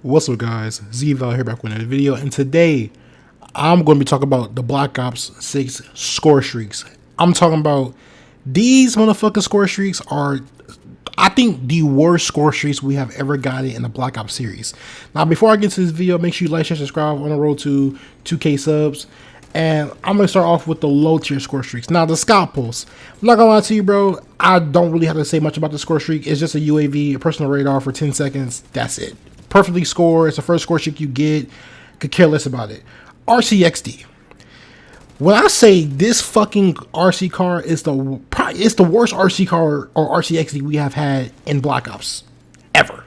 What's up, guys? Zval here back with another video, and today I'm going to be talking about the Black Ops 6 score streaks. I'm talking about these motherfucking score streaks are, I think, the worst score streaks we have ever gotten in the Black Ops series. Now, before I get to this video, make sure you like, share, subscribe on the road to 2K subs. And I'm going to start off with the low tier score streaks. Now, the Scout Pulse. I'm not going to lie to you, bro. I don't really have to say much about the score streak. It's just a UAV, a personal radar for 10 seconds. That's it. Perfectly score. It's the first score streak you get. Could care less about it. RCXD. When I say this fucking RC car is the worst RC car or RCXD we have had in Black Ops ever.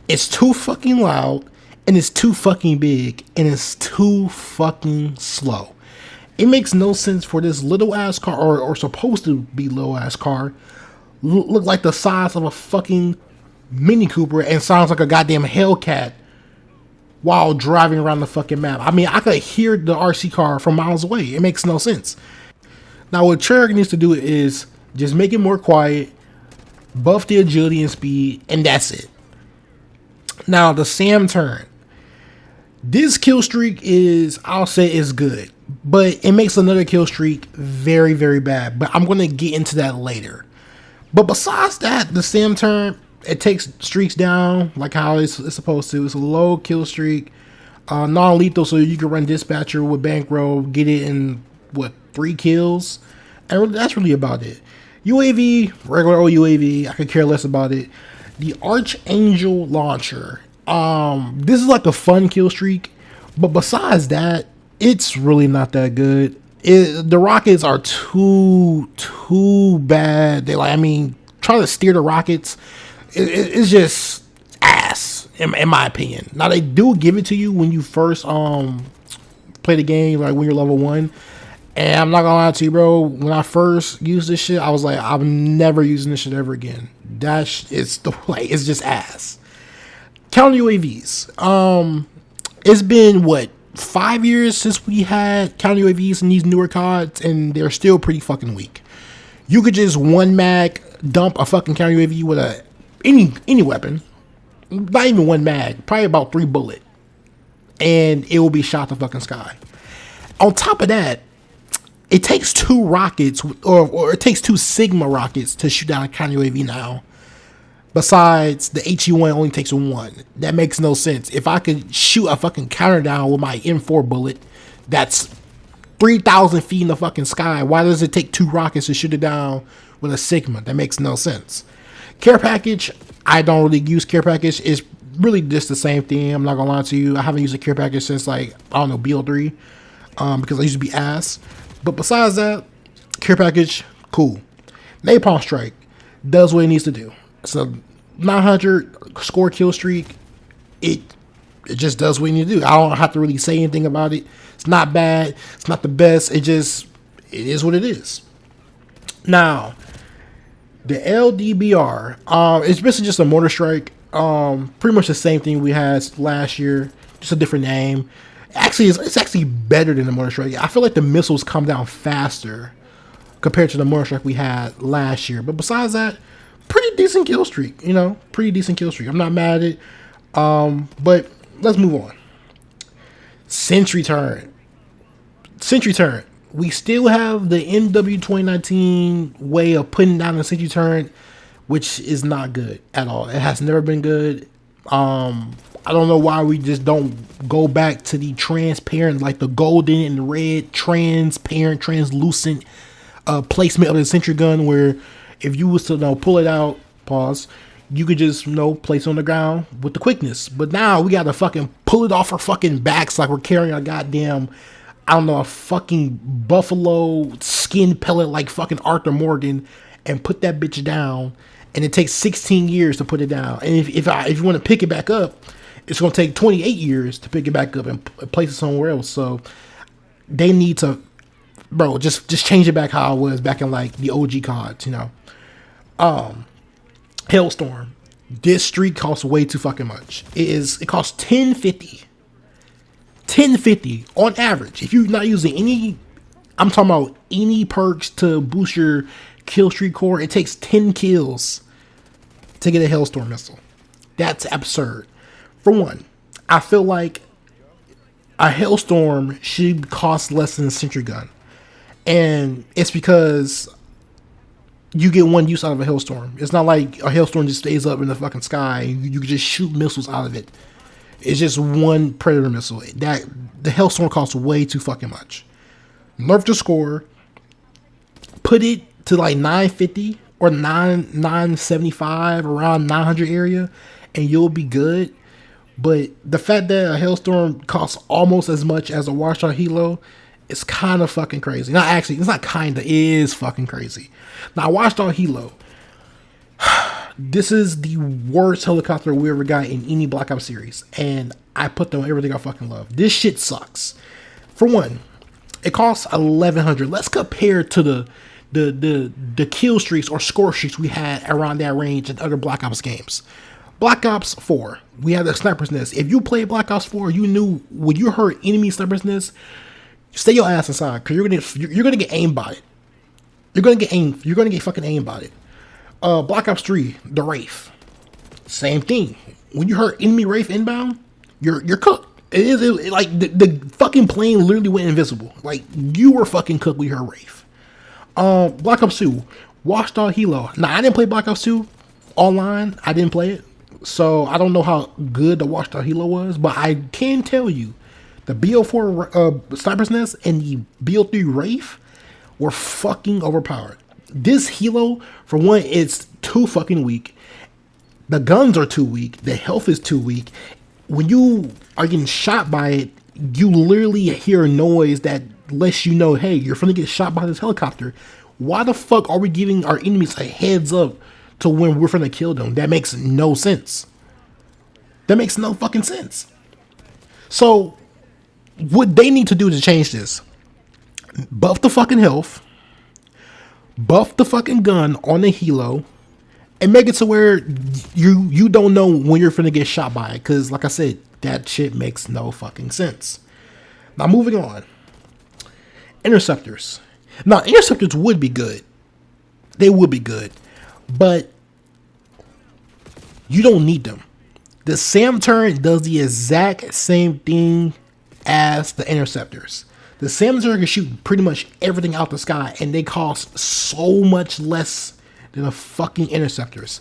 It's too fucking loud, and it's too fucking big, and it's too fucking slow. It makes no sense for this little ass car, or supposed to be little ass car, look like the size of a fucking Mini Cooper and sounds like a goddamn Hellcat while driving around the fucking map. I mean, I could hear the RC car from miles away. It makes no sense. Now, what Treyarch needs to do is just make it more quiet, buff the agility and speed, and that's it. Now, the Sam turn. This kill streak is, I'll say, is good, but it makes another kill streak very, very bad. But I'm going to get into that later. But besides that, the Sam turn, it takes streaks down like how it's supposed to. It's a low kill streak, non-lethal, so you can run dispatcher with bankroll, get it in what, 3 kills, and that's really about it. UAV, regular old UAV, I could care less about it. The Archangel launcher. This is like a fun kill streak, but besides that, it's really not that good. The rockets are too bad. They try to steer the rockets. It's just ass in my opinion. Now, they do give it to you when you first play the game, like when you're level 1. And I'm not gonna lie to you, bro. When I first used this shit, I was like, I'm never using this shit ever again. It's just ass. Counter UAVs. It's been what, 5 years since we had counter UAVs in these newer CODs, and they're still pretty fucking weak. You could just one mag dump a fucking counter UAV with any weapon, not even one mag, probably about 3 bullets, and it will be shot the fucking sky. On top of that, it takes 2 rockets, or it takes 2 Sigma rockets to shoot down a counter UAV now. Besides, the HE1 only takes 1. That makes no sense. If I could shoot a fucking counter down with my M4 bullet, that's 3,000 feet in the fucking sky. Why does it take 2 rockets to shoot it down with a Sigma? That makes no sense. Care package, I don't really use care package. It's really just the same thing. I'm not gonna lie to you. I haven't used a care package since, like, I don't know, BO3, because I used to be ass. But besides that, care package, cool. Napalm Strike does what it needs to do. So 900 score kill streak, it just does what you need to do. I don't have to really say anything about it. It's not bad. It's not the best. It is what it is. Now, the LDBR, it's basically just a mortar strike. Pretty much the same thing we had last year, just a different name. Actually, it's actually better than the mortar strike. I feel like the missiles come down faster compared to the mortar strike we had last year. But besides that, pretty decent kill streak, pretty decent kill streak. I'm not mad at it. But let's move on. Sentry turn. We still have the MW 2019 way of putting down the sentry turn, which is not good at all. It has never been good. I don't know why we just don't go back to the transparent, like the golden and the red, transparent, translucent placement of the sentry gun, where if you was to pull it out, pause, you could just place it on the ground with the quickness. But now we gotta fucking pull it off our fucking backs like we're carrying a goddamn, I don't know, a fucking buffalo skin pellet like fucking Arthur Morgan, and put that bitch down. And it takes 16 years to put it down. And if you want to pick it back up, it's gonna take 28 years to pick it back up and place it somewhere else. So they need to, bro, just change it back how it was back in like the OG CODs, Hailstorm. This streak costs way too fucking much. It costs 1050. 1050 on average. If you're not using any, I'm talking about any perks to boost your kill streak core, it takes 10 kills to get a Hailstorm missile. That's absurd. For one, I feel like a Hailstorm should cost less than a Sentry Gun. And it's because you get one use out of a Hailstorm. It's not like a Hailstorm just stays up in the fucking sky. You can just shoot missiles out of it. It's just one Predator missile. That the Hailstorm costs way too fucking much. Nerf the score. Put it to like 950 or 975, around 900 area, and you'll be good. But the fact that a Hailstorm costs almost as much as a Watchdog Helo, it's kind of fucking crazy. Not actually, it's not kinda, it is fucking crazy. Now, Watchdog Helo, this is the worst helicopter we ever got in any Black Ops series, and I put them on everything I fucking love. This shit sucks. For one, it costs 1,100. Let's compare to the kill streaks or score streaks we had around that range in other Black Ops games. Black Ops 4, we had the sniper's nest. If you played Black Ops 4, you knew when you heard enemy sniper's nest, stay your ass inside, because you're gonna get aimed by it. You're gonna get fucking aimed by it. Black Ops 3, the Wraith, same thing. When you heard enemy Wraith inbound, you're cooked. It like the fucking plane literally went invisible. Like, you were fucking cooked with your Wraith. Black Ops 2, Watchdog Helo. Now, I didn't play Black Ops 2 online. I didn't play it, so I don't know how good the Watchdog Helo was, but I can tell you the BO4 Sniper's Nest and the BO3 Wraith were fucking overpowered. This Helo, for one, it's too fucking weak. The guns are too weak. The health is too weak. When you are getting shot by it, you literally hear a noise that lets you know, hey, you're finna get shot by this helicopter. Why the fuck are we giving our enemies a heads up to when we're finna kill them? That makes no sense. That makes no fucking sense. So, what they need to do to change this, buff the fucking health, buff the fucking gun on the Helo, and make it to where you don't know when you're finna get shot by it. Because, like I said, that shit makes no fucking sense. Now, moving on. Interceptors. Now, interceptors would be good. They would be good. But you don't need them. The SAM turret does the exact same thing as the interceptors. The SAM turret can shoot pretty much everything out the sky, and they cost so much less than the fucking interceptors.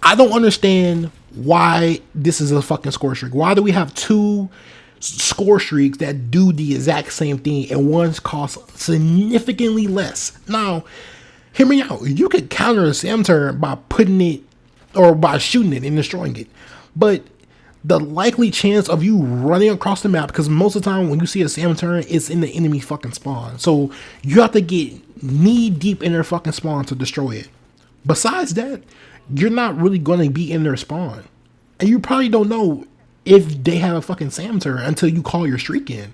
I don't understand why this is a fucking score streak. Why do we have two score streaks that do the exact same thing, and one's cost significantly less? Now, hear me out. You could counter a SAM turret by putting it, or by shooting it and destroying it, but the likely chance of you running across the map, because most of the time when you see a SAM turret, it's in the enemy fucking spawn, so you have to get knee deep in their fucking spawn to destroy it. Besides that, you're not really going to be in their spawn, and you probably don't know if they have a fucking SAM turret until you call your streak in.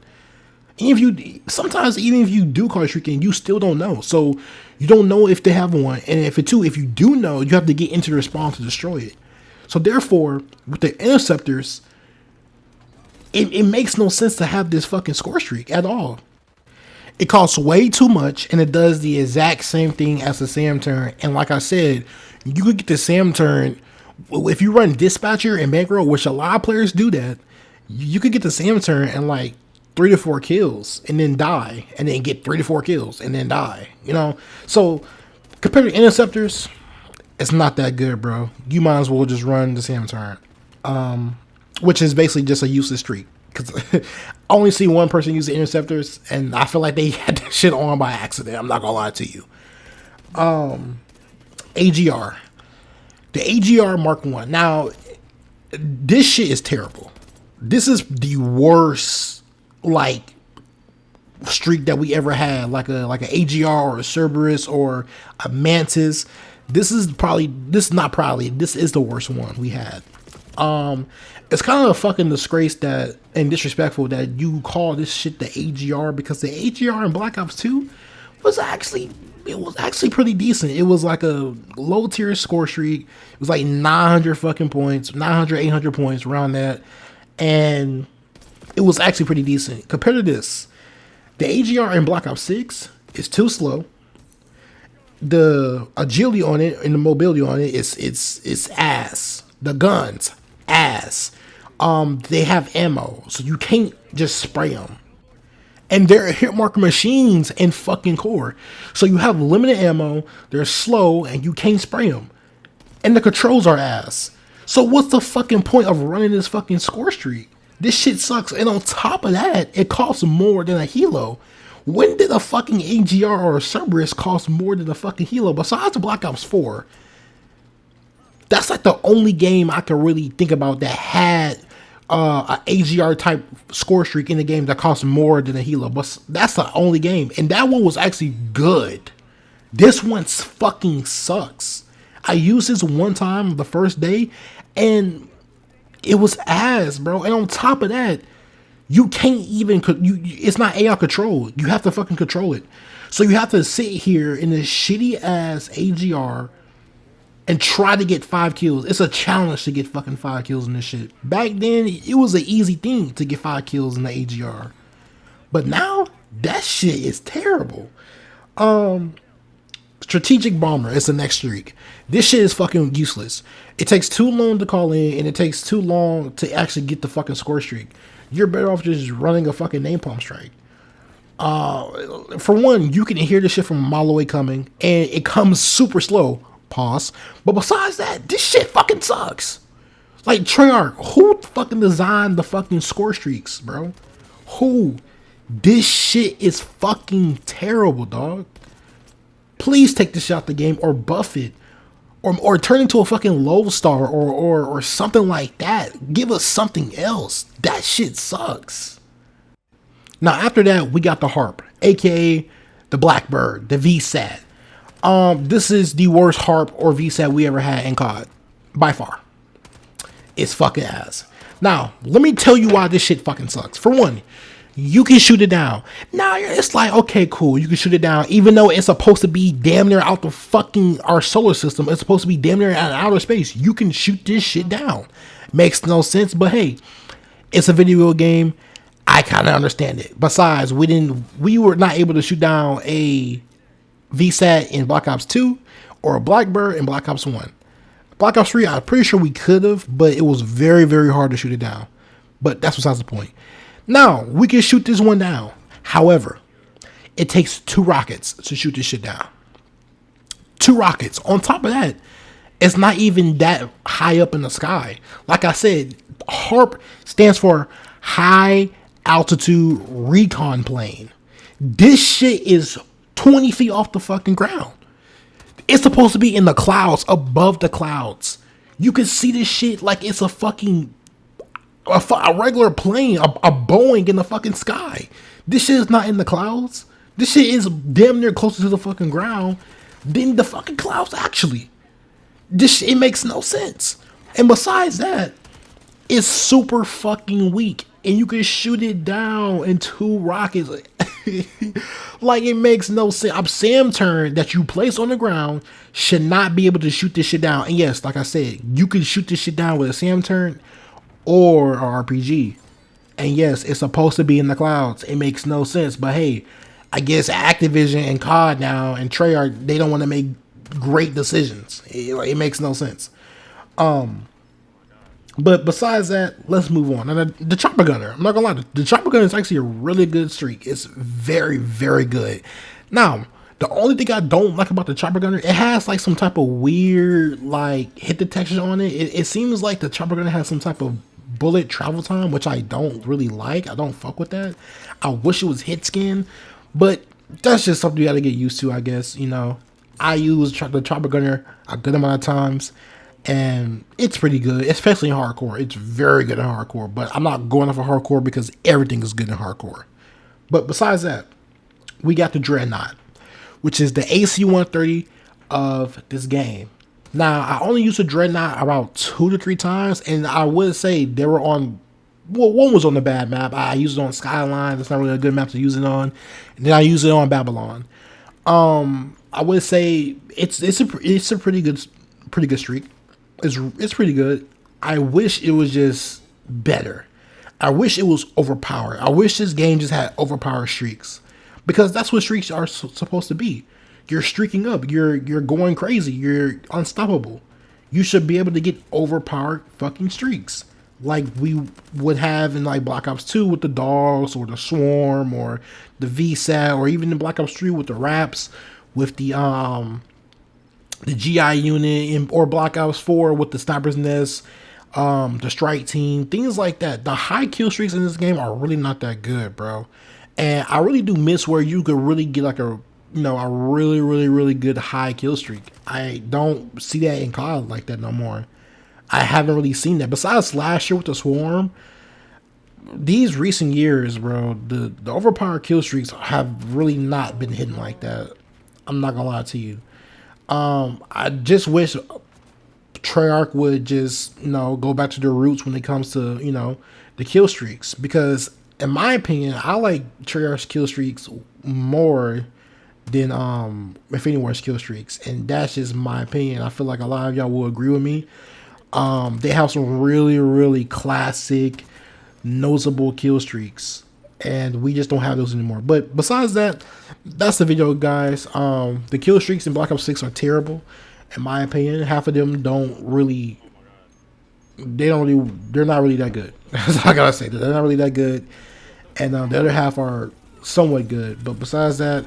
And if you, sometimes even if you do call your streak in, you still don't know. So you don't know if they have one, and if you do know, you have to get into their spawn to destroy it. So therefore, with the interceptors, it makes no sense to have this fucking score streak at all. It costs way too much, and it does the exact same thing as the SAM turn. And like I said, you could get the SAM turn if you run Dispatcher and Bankroll, which a lot of players do that. You could get the SAM turn and like 3 to 4 kills, and then die, and then get 3 to 4 kills, and then die. You know, so compared to interceptors, it's not that good, bro. You might as well just run the SAM turn, which is basically just a useless streak. Because I only see one person use the interceptors, and I feel like they had that shit on by accident. I'm not gonna lie to you. AGR. The AGR Mark 1. Now, this shit is terrible. This is the worst, like, streak that we ever had. Like a AGR or a Cerberus or a Mantis. This is the worst one we had. It's kind of a fucking disgrace that, and disrespectful that you call this shit the AGR, because the AGR in Black Ops 2 was actually pretty decent. It was like a low tier score streak. It was like 900 fucking points, 900, 800 points around that. And it was actually pretty decent. Compared to this, the AGR in Black Ops 6 is too slow. The agility on it and the mobility on it is ass. The guns, ass. They have ammo, so you can't just spray them. And they're hit marker machines in fucking core. So you have limited ammo, they're slow, and you can't spray them. And the controls are ass. So what's the fucking point of running this fucking score streak? This shit sucks. And on top of that, it costs more than a helo. When did a fucking AGR or a Cerberus cost more than a fucking helo besides the Black Ops 4? That's like the only game I can really think about that had an AGR type score streak in the game that cost more than a helo. But that's the only game. And that one was actually good. This one fucking sucks. I used this one time the first day and it was ass, bro. And on top of that, you can't even, it's not AI control. You have to fucking control it. So you have to sit here in this shitty ass AGR and try to get 5 kills. It's a challenge to get fucking 5 kills in this shit. Back then, it was an easy thing to get 5 kills in the AGR. But now, that shit is terrible. Strategic Bomber is the next streak. This shit is fucking useless. It takes too long to call in, and it takes too long to actually get the fucking score streak. You're better off just running a fucking napalm strike. For one, you can hear the shit from a mile away coming, and it comes super slow. Pause. But besides that, this shit fucking sucks. Like, Treyarch, who fucking designed the fucking score streaks, bro? Who? This shit is fucking terrible, dog. Please take this shit out the game or buff it. Or turn into a fucking low star or something like that. Give us something else. That shit sucks. Now after that, we got the Harp, aka the Blackbird, the VSAT. This is the worst Harp or VSAT we ever had in COD. By far. It's fucking ass. Now, let me tell you why this shit fucking sucks. For one, you can shoot it down. Now, it's like, okay, cool, you can shoot it down, even though it's supposed to be damn near out the fucking, our solar system. It's supposed to be damn near out of outer space. You can shoot this shit down. Makes no sense, but hey, it's a video game. I kind of understand it. Besides, we were not able to shoot down a VSAT in Black Ops 2 or a Blackbird in Black Ops 1. Black Ops 3, I'm pretty sure we could have, but it was very, very hard to shoot it down. But that's besides the point. Now, we can shoot this one down. However, it takes 2 rockets to shoot this shit down. 2 rockets. On top of that, it's not even that high up in the sky. Like I said, HARP stands for High Altitude Recon Plane. This shit is 20 feet off the fucking ground. It's supposed to be in the clouds, above the clouds. You can see this shit like it's a fucking a regular plane, a Boeing in the fucking sky. This shit is not in the clouds. This shit is damn near closer to the fucking ground than the fucking clouds actually. This shit, it makes no sense. And besides that, it's super fucking weak. And you can shoot it down in 2 rockets. Like, it makes no sense. A SAM turn that you place on the ground should not be able to shoot this shit down. And yes, like I said, you can shoot this shit down with a SAM turn or a RPG. And yes, it's supposed to be in the clouds. It makes no sense. But hey, I guess Activision and COD now and Treyarch, they don't want to make great decisions. It makes no sense. But besides that, let's move on. Now, the Chopper Gunner, I'm not gonna lie, the Chopper Gunner is actually a really good streak. It's very, very good. Now, the only thing I don't like about the Chopper Gunner, it has like some type of weird like hit detection on it. It seems like the Chopper Gunner has some type of bullet travel time, which I don't really like. I don't fuck with that. I wish it was hit skin, but that's just something you gotta get used to, I guess. You know, I use the Chopper Gunner a good amount of times, and it's pretty good, especially in hardcore. It's very good in hardcore, but I'm not going off of hardcore because everything is good in hardcore. But besides that, we got the Dreadnought, which is the AC-130 of this game. Now, I only used the Dreadnought about 2 to 3 times, and I would say they were on, well, one was on the bad map. I used it on Skyline. That's not really a good map to use it on. And then I used it on Babylon. I would say it's a pretty good streak. It's pretty good. I wish it was just better. I wish it was overpowered. I wish this game just had overpowered streaks, because that's what streaks are supposed to be. You're streaking up. You're going crazy. You're unstoppable. You should be able to get overpowered fucking streaks. like we would have in like Black Ops 2 with the dogs or the swarm or the VSAT or even in Black Ops 3 with the raps with the GI unit or Black Ops 4 with the sniper's nest, the strike team, things like that. The high kill streaks in this game are really not that good, bro. And I really do miss where you could really get like a really, really, really good high kill streak. I don't see that in COD like that no more. I haven't really seen that. Besides last year with the Swarm, these recent years, bro, the overpowered kill streaks have really not been hitting like that. I'm not gonna lie to you. I just wish Treyarch would just go back to their roots when it comes to the kill streaks, because in my opinion I like Treyarch's kill streaks more than Infinity Ward's kill streaks, and that's just my opinion. I feel like a lot of y'all will agree with me. They have some really, really classic, noticeable kill streaks, and we just don't have those anymore. But besides that, that's the video, guys. The kill streaks in Black Ops 6 are terrible, in my opinion. Half of them don't really, they're not really that good. That's all I gotta say. They're not really that good, and the other half are somewhat good. But besides that,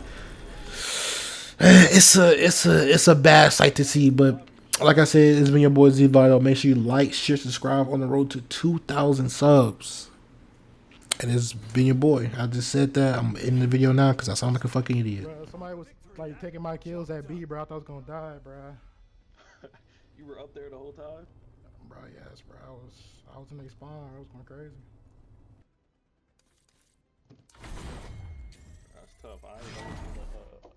it's a bad sight to see. But like I said, it's been your boy Z Vital. Make sure you like, share, subscribe on the road to 2,000 subs. And it's been your boy. I just said that. I'm in the video now because I sound like a fucking idiot. Bro, somebody was like taking my kills at B, bro. I thought I was gonna die, bro. You were up there the whole time? Bro, yes, bro. I was in their spawn. I was going crazy. That's tough. I ain't never seen